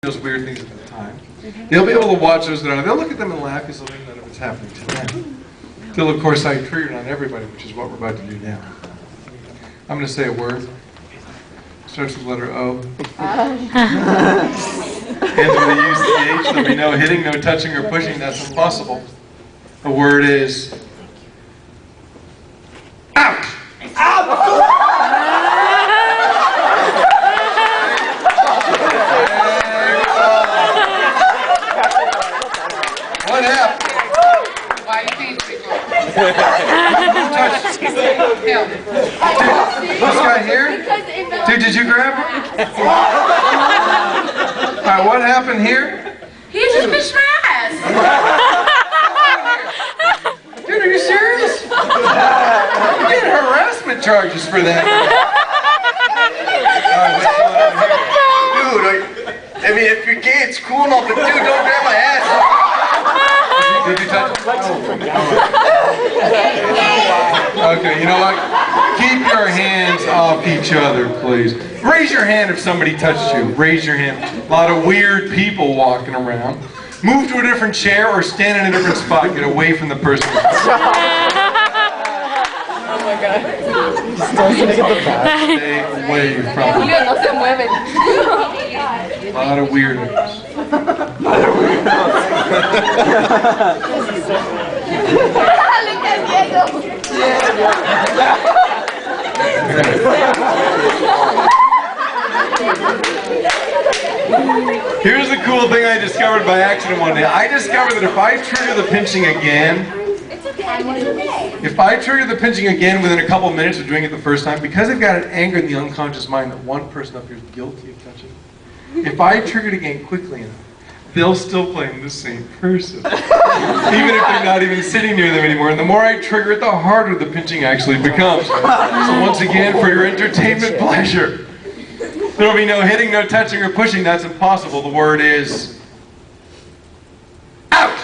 those weird things at the time. They'll be able to watch those that are. They'll look at them and laugh because they'll think none of it's happening to them. Till, of course, I triggered on everybody, which is what we're about to do now. I'm going to say a word. Starts with the letter O. Ends with a UCH. There'll be no hitting, no touching or pushing. That's impossible. The word is out. What happened? Why you can't speak? This guy here? Dude, did you grab him? Alright, what happened here? He just pushed my ass. Dude, are you serious? You get harassment charges for that. Dude, I mean, if you're gay, it's cool enough, but dude, don't grab my ass. Did you touch it? Okay, you know what? Keep your hands off each other, please. Raise your hand if somebody touched you. Raise your hand. A lot of weird people walking around. Move to a different chair or stand in a different spot. Get away from the person. Oh my God. Stay away from them. No se mueven. A lot of weirdos. Here's the cool thing I discovered by accident one day. I discovered that if I trigger the pinching again, within a couple minutes of doing it the first time, because I've got an anger in the unconscious mind that one person up here is guilty of touching, if I trigger it again quickly enough, they'll still blame the same person. Even if they're not even sitting near them anymore. And the more I trigger it, the harder the pinching actually becomes. So once again, for your entertainment pleasure, there'll be no hitting, no touching, or pushing. That's impossible. The word is out.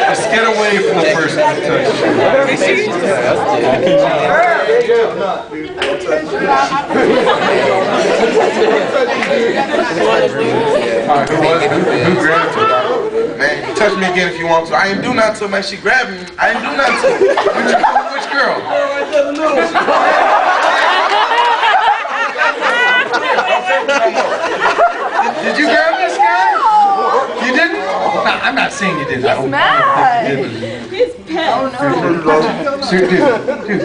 Just get away from the person that touched Who grabbed her? Man, touch me again if you want to. I ain't do nothing to, man. She grabbed me. I ain't do nothing to. Which girl? Did you grab this guy? You didn't? No, I'm not saying you didn't. He's mad. He's pissed. Oh no. Seriously, dude.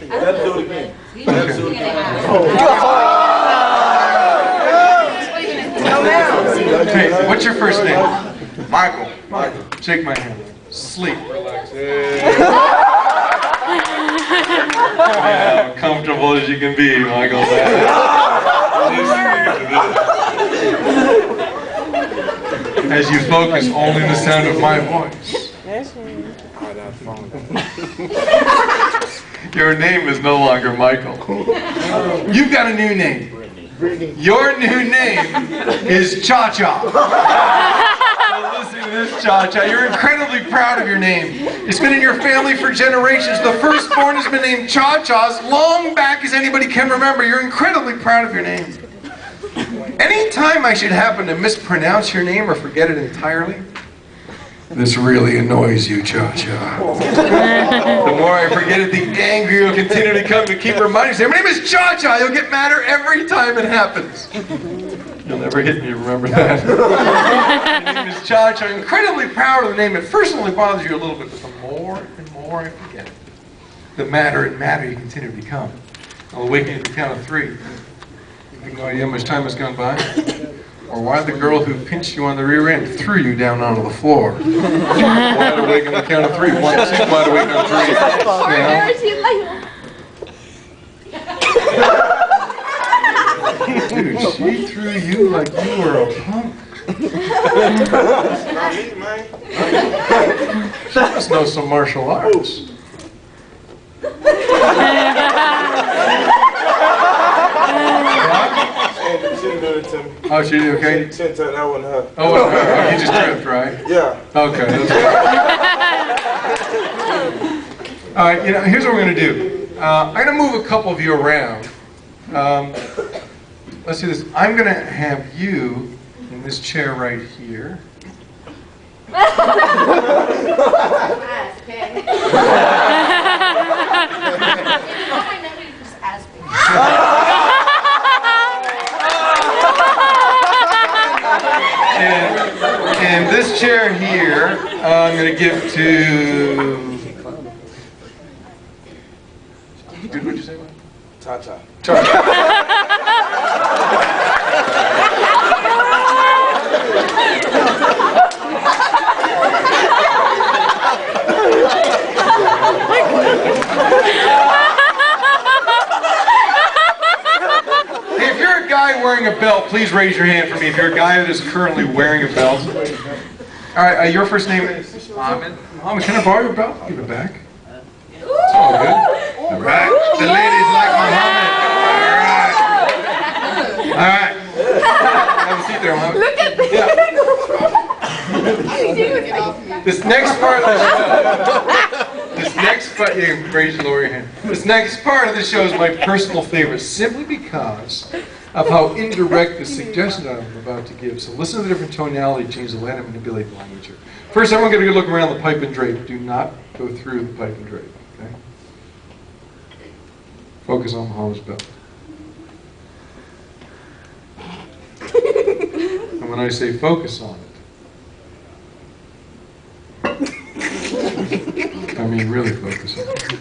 Let's do it again. Let's do it again. Hey, what's your first name? Michael. Shake my hand. Sleep. Relax. Yeah, comfortable as you can be, Michael. As you focus only on the sound of my voice. Your name is no longer Michael. You've got a new name. Your new name is Cha-Cha. So listen to this, Cha-Cha. You're incredibly proud of your name. It's been in your family for generations. The firstborn has been named Cha-Cha as long back as anybody can remember. You're incredibly proud of your name. Anytime I should happen to mispronounce your name or forget it entirely, this really annoys you, Cha-Cha. The more I forget it, the angrier you'll continue to come to keep reminding you. Say, my name is Cha-Cha. You'll get madder every time it happens. You'll never hit me, remember that. My name is Cha-Cha. I'm incredibly proud of the name. It first only bothers you a little bit, but the more and more I forget it, the madder and madder you continue to become. I'll awaken you at the count of 3. You have no idea how much time has gone by. Or why the girl who pinched you on the rear end threw you down onto the floor? Wide awake on the count of 3. 1, 2, wide awake on 3. Dude, she threw you like you were a punk. She must know some martial arts. Oh, she did, okay? That wasn't her. Oh, you just tripped, right? Yeah. Okay, that's good. All right, here's what we're going to do. I'm going to move a couple of you around. Let's do this. I'm going to have you in this chair right here. And this chair here, I'm going to give to... What'd you say? Ta-ta. If you're a guy wearing a belt, please raise your hand for me. If you're a guy that is currently wearing a belt. All right, your first name is Mohammed. Mohammed, can I borrow your belt? Give it back. It's all good. All right. The ladies like Mohammed. All right. Have a seat there, Mohammed. Look at this. Yeah. This next part of the show is my personal favorite, simply because of how indirect the suggestion I'm about to give. So listen to the different tonality, change the land, and manipulate the language here. First, everyone get a good look around the pipe and drape. Do not go through the pipe and drape. Okay? Focus on Muhammad's belt. And when I say focus on it, I mean really focus on it.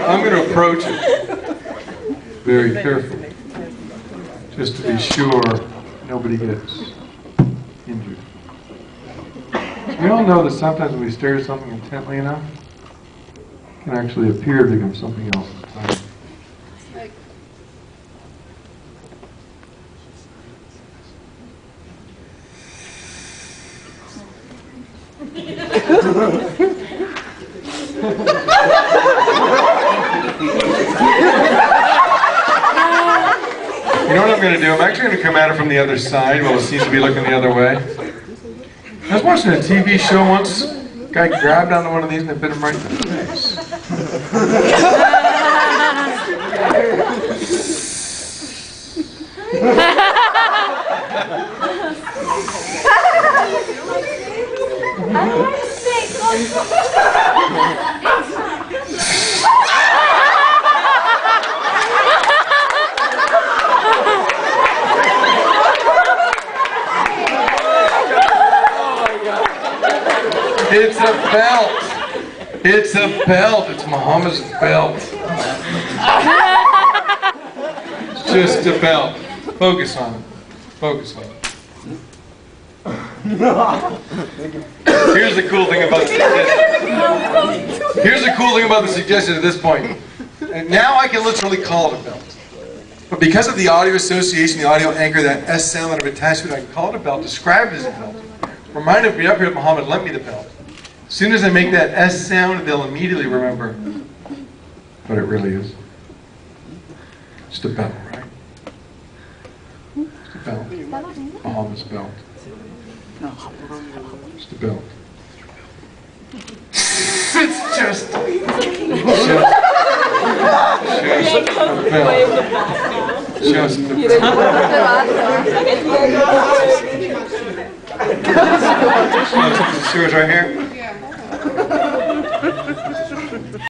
I'm going to approach it very carefully, just to be sure nobody gets injured. We all know that sometimes when we stare at something intently enough, it can actually appear to become something else entirely. You know what I'm going to do? I'm actually going to come at it from the other side while it seems to be looking the other way. I was watching a TV show once. A guy grabbed onto one of these and it bit him right in the face. It's a belt. It's a belt. It's Muhammad's belt. It's just a belt. Focus on it. Focus on it. Here's the cool thing about the suggestion. Here's the cool thing about the suggestion at this point. And now I can literally call it a belt. But because of the audio association, the audio anchor, that S sound that I've attached to it, I can call it a belt, describe it as a belt. Remind me up here that Muhammad lent me the belt. As soon as I make that S sound, they'll immediately remember what it really is. Just a belt, right? Just a belt. Muhammad's belt. Just a belt. It's just a belt. Just a belt. Yours right here.